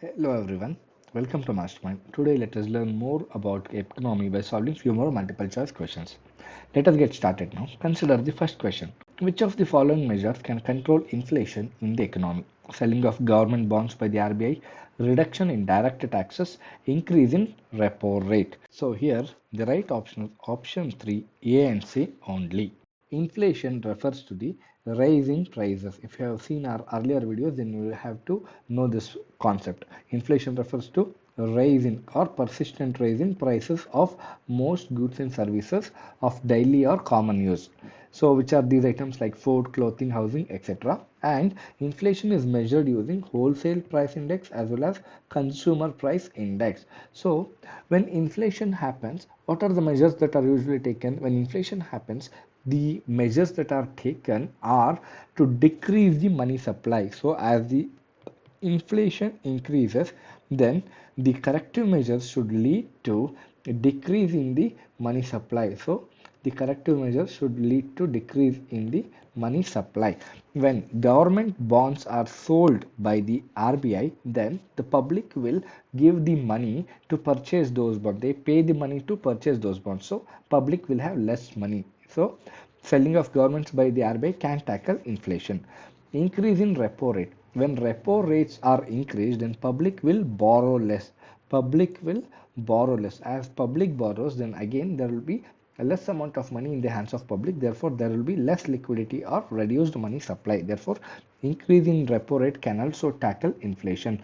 Hello everyone, welcome to Mastermind. Today let us learn more about economy by solving few more multiple choice questions. Let us get started now. Consider the first question. Which of the following measures can control inflation in the economy? Selling of government bonds by the RBI, reduction in direct taxes, increase in repo rate. So here the right option is option 3 A and C only. Inflation refers to the rise in prices. If you have seen our earlier videos, then you will have to know this concept. Inflation refers to rise in or persistent rise in prices of most goods and services of daily or common use. So, which are these items like food, clothing, housing, etc. And inflation is measured using wholesale price index as well as consumer price index. So, when inflation happens, what are the measures that are usually taken? When inflation happens, the measures that are taken are to decrease the money supply. So, as the inflation increases, then the corrective measures should lead to a decrease in the money supply. So, the corrective measures should lead to decrease in the money supply. When government bonds are sold by the RBI, then the public will give the money to purchase those bonds. They pay the money to purchase those bonds. So, public will have less money. So, selling of governments by the RBI can tackle inflation. Increase in repo rate. When repo rates are increased, then public will borrow less. Public will borrow less. As public borrows, then again there will be a less amount of money in the hands of public. Therefore, there will be less liquidity or reduced money supply. Therefore, increasing repo rate can also tackle inflation.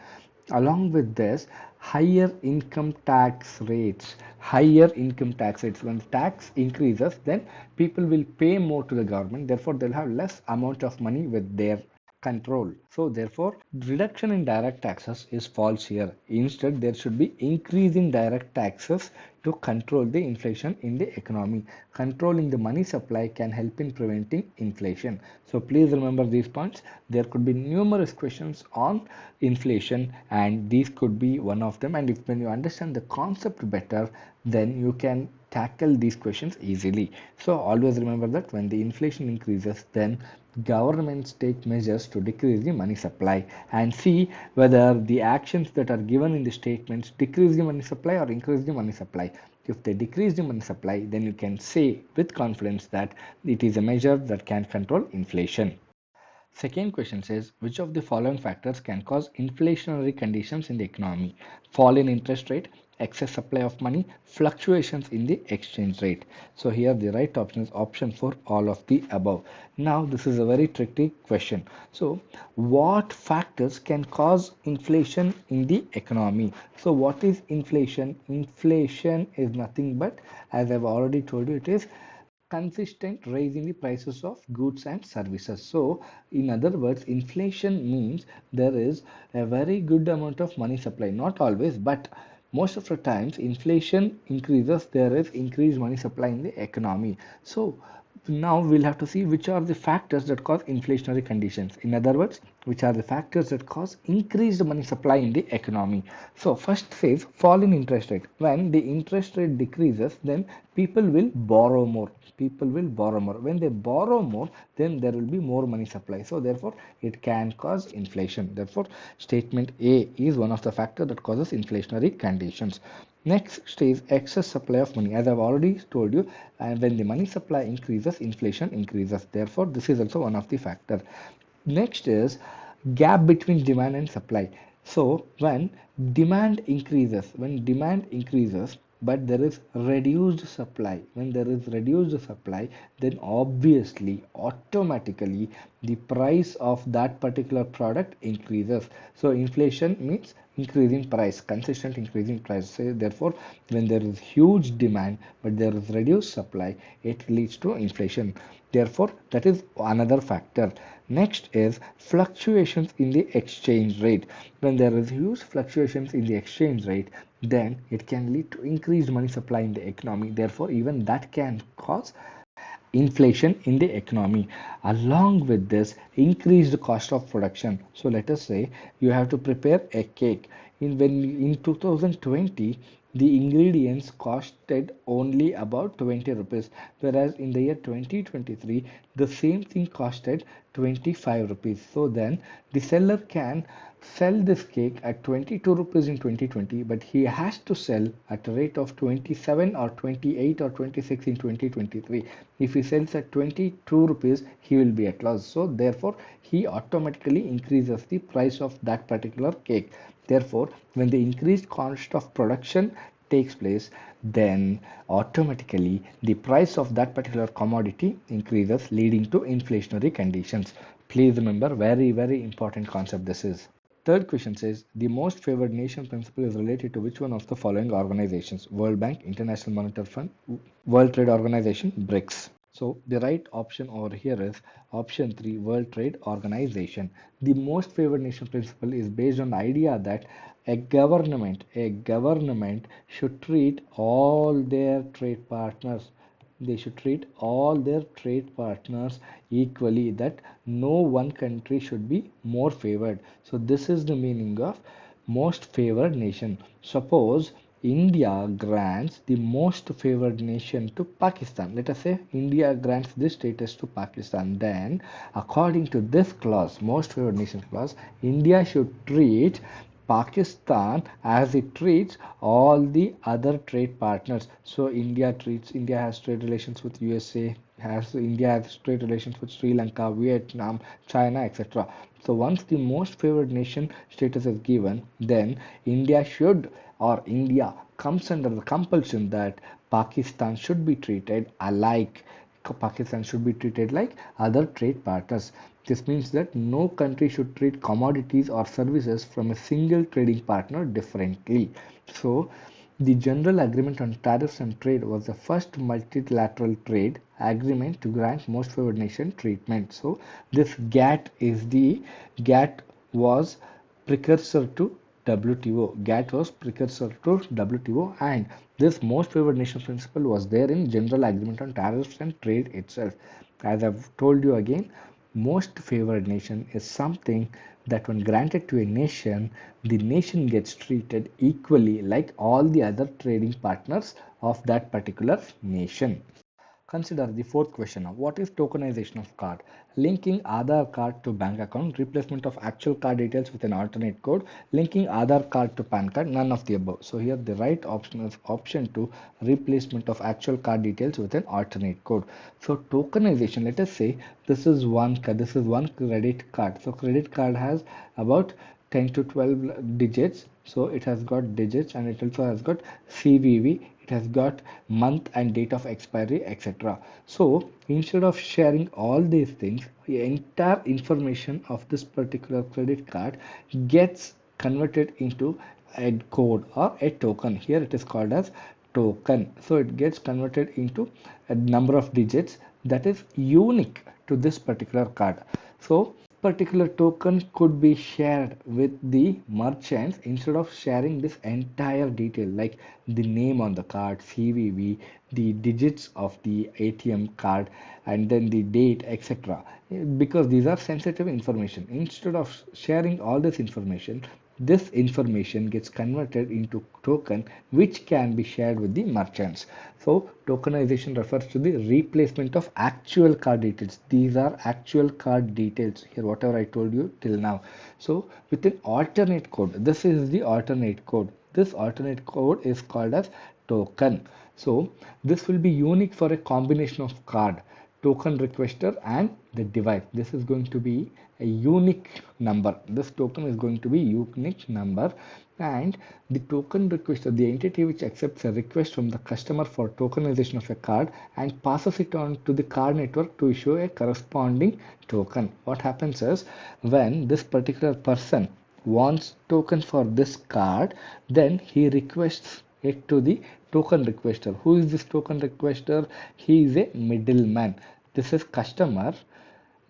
Along with this, higher income tax rates. Higher income tax rates. When the tax increases, then people will pay more to the government. Therefore, they'll have less amount of money with their control. So therefore, reduction in direct taxes is false here. Instead, there should be increase in direct taxes to control the inflation in the economy. Controlling the money supply can help in preventing inflation. So please remember these points. There could be numerous questions on inflation, and these could be one of them. And if when you understand the concept better, then you can tackle these questions easily. So always remember that when the inflation increases, then governments take measures to decrease the money supply, and see whether the actions that are given in the statements decrease the money supply or increase the money supply. If they decrease the money supply, then you can say with confidence that it is a measure that can control inflation. Second question says, which of the following factors can cause inflationary conditions in the economy? Fall in interest rate, excess supply of money, fluctuations in the exchange rate. So here the right option is option for all of the above. Now this is a very tricky question. So what factors can cause inflation in the economy? So what is inflation? Inflation is nothing but, as I've already told you, it is consistent rise in the prices of goods and services. So in other words, inflation means there is a very good amount of money supply. Not always, but most of the times inflation increases, there is increased money supply in the economy. So now we'll have to see which are the factors that cause inflationary conditions. In other words, which are the factors that cause increased money supply in the economy. So first says fall in interest rate. When the interest rate decreases, then people will borrow more. People will borrow more. When they borrow more, then there will be more money supply. So therefore, it can cause inflation. Therefore, statement A is one of the factors that causes inflationary conditions. Next is excess supply of money. As I've already told you, and when the money supply increases, inflation increases. Therefore, this is also one of the factor. Next is gap between demand and supply. So when demand increases, but there is reduced supply, when there is reduced supply, then obviously, automatically, the price of that particular product increases. So inflation means increasing price, consistent increasing price. So therefore, when there is huge demand but there is reduced supply, it leads to inflation. Therefore, that is another factor. Next is fluctuations in the exchange rate. When there is huge fluctuations in the exchange rate, then it can lead to increased money supply in the economy. Therefore, even that can cause inflation in the economy. Along with this, increased cost of production. So let us say you have to prepare a cake. In 2020, the ingredients costed only about 20 rupees, whereas in the year 2023 the same thing costed 25 rupees. So then the seller can sell this cake at 22 rupees in 2020, but he has to sell at a rate of 27 or 28 or 26 in 2023. If he sells at 22 rupees, he will be at loss. So therefore, he automatically increases the price of that particular cake. Therefore, when the increased cost of production takes place, then automatically the price of that particular commodity increases, leading to inflationary conditions. Please remember, very, very important concept this is. Third question says the most favored nation principle is related to which one of the following organizations? World Bank, International Monetary Fund, World Trade Organization, BRICS. So the right option over here is option 3, World Trade Organization. The most favored nation principle is based on the idea that a government should treat all their trade partners, they should treat all their trade partners equally, that no one country should be more favored. So this is the meaning of most favored nation. Suppose India grants the most favored nation to Pakistan. Let us say India grants this status to Pakistan. Then, according to this clause, most favored nation clause, India should treat Pakistan as it treats all the other trade partners. So India has trade relations with USA, India has trade relations with Sri Lanka, Vietnam, China, etc. So once the most favored nation status is given, then India comes under the compulsion that Pakistan should be treated alike. Pakistan should be treated like other trade partners. This means that no country should treat commodities or services from a single trading partner differently. So, the General Agreement on Tariffs and Trade was the first multilateral trade agreement to grant most favored nation treatment. So, this GATT was precursor to WTO. GATT was precursor to WTO, and this most favored nation principle was there in General Agreement on Tariffs and Trade itself. As I've told you again, most favored nation is something that when granted to a nation, the nation gets treated equally like all the other trading partners of that particular nation. Consider the fourth question now. What is tokenization of card? Linking Aadhaar card to bank account, replacement of actual card details with an alternate code, linking Aadhaar card to PAN card, none of the above. So here the right option is option 2, replacement of actual card details with an alternate code. So tokenization, let us say this is one credit card. So credit card has about 10 to 12 digits, so it has got digits, and it also has got CVV, it has got month and date of expiry, etc. So instead of sharing all these things, the entire information of this particular credit card gets converted into a code or a token. Here it is called as token. So it gets converted into a number of digits that is unique to this particular card. So particular token could be shared with the merchants instead of sharing this entire detail like the name on the card, CVV, the digits of the ATM card, and then the date, etc. Because these are sensitive information. Instead of sharing all this information gets converted into token which can be shared with the merchants. So tokenization refers to the replacement of actual card details. These are actual card details here, whatever I told you till now. So with an alternate code, this is the alternate code. This alternate code is called as token. So this will be unique for a combination of card, token requester, and the device. This is going to be a unique number. This token is going to be unique number, and the token requester, the entity which accepts a request from the customer for tokenization of a card and passes it on to the card network to issue a corresponding token. What happens is when this particular person wants token for this card, then he requests it to the token requester. Who is this token requester? He is a middleman. This is customer,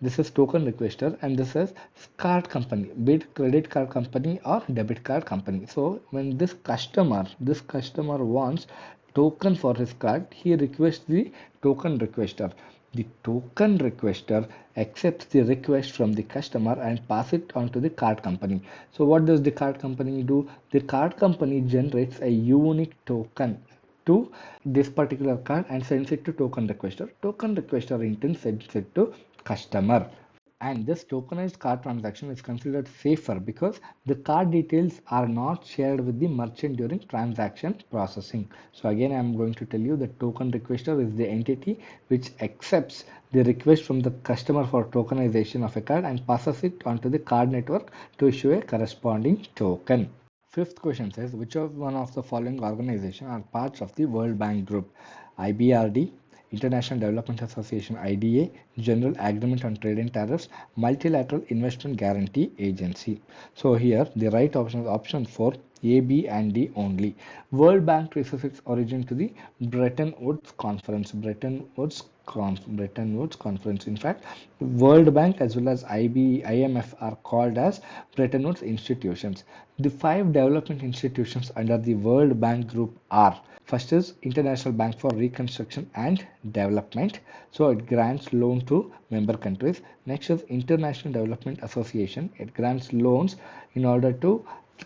this is token requester, and this is card company, be it credit card company or debit card company. So when this customer wants token for his card, he requests the token requester. The token requester accepts the request from the customer and pass it on to the card company. So what does the card company do? The card company generates a unique token to this particular card and sends it to token requester. Token requester in turn sends it to customer. And this tokenized card transaction is considered safer because the card details are not shared with the merchant during transaction processing. So again, I am going to tell you that token requester is the entity which accepts the request from the customer for tokenization of a card and passes it onto the card network to issue a corresponding token. Fifth question says, which of one of the following organizations are parts of the World Bank Group? IBRD, International Development Association IDA, General Agreement on Trade and Tariffs, Multilateral Investment Guarantee Agency. So here the right option is option 4, A, B and D only. World Bank traces its origin to the Bretton Woods Conference. Bretton Woods Conference. In fact, World Bank as well as IMF are called as Bretton Woods institutions. The five development institutions under the World Bank Group are: first is International Bank for Reconstruction and Development. So it grants loan to member countries. Next is International Development Association. It grants loans in order to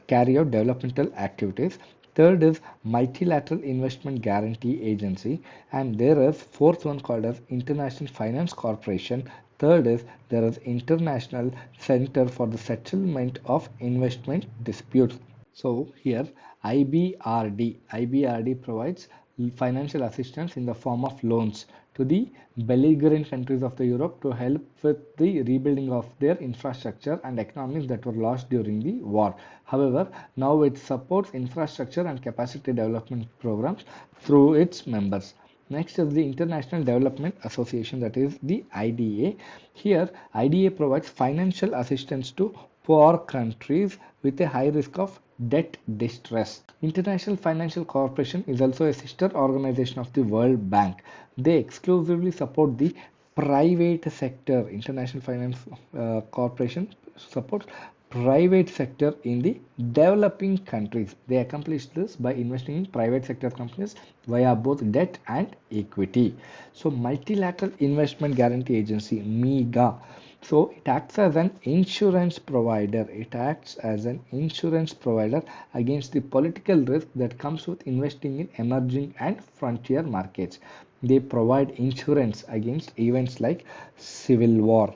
carry out developmental activities. Third is Multilateral Investment Guarantee Agency, and there is fourth one called as International Finance Corporation. Third is there is International Center for the Settlement of Investment Disputes. So here IBRD provides financial assistance in the form of loans to the belligerent countries of the Europe to help with the rebuilding of their infrastructure and economies that were lost during the war. However, now it supports infrastructure and capacity development programs through its members. Next is the International Development Association, that is the IDA. Here, IDA provides financial assistance to poor countries with a high risk of debt distress. International Financial Corporation is also a sister organization of the World Bank. They exclusively support the private sector. International Finance Corporation supports private sector in the developing countries. They accomplish this by investing in private sector companies via both debt and equity. So Multilateral Investment Guarantee Agency, MIGA, so it acts as an insurance provider. It acts as an insurance provider against the political risk that comes with investing in emerging and frontier markets. They provide insurance against events like civil war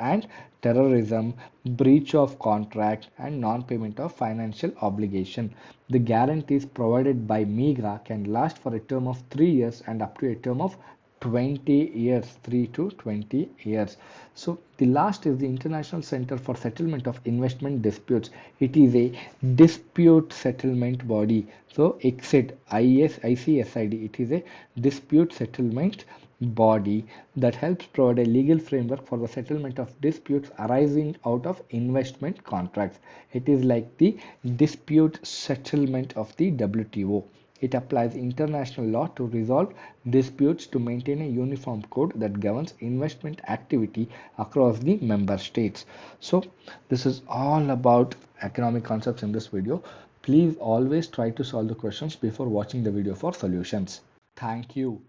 and terrorism, breach of contract, and non-payment of financial obligation. The guarantees provided by MIGA can last for a term of 3 years and up to a term of 20 years, 3 to 20 years. So the last is the International Center for Settlement of Investment Disputes. It is a dispute settlement body. So ICSID, it is a dispute settlement body that helps provide a legal framework for the settlement of disputes arising out of investment contracts. It is like the dispute settlement of the WTO. It applies international law to resolve disputes to maintain a uniform code that governs investment activity across the member states. So this is all about economic concepts in this video. Please always try to solve the questions before watching the video for solutions. Thank you.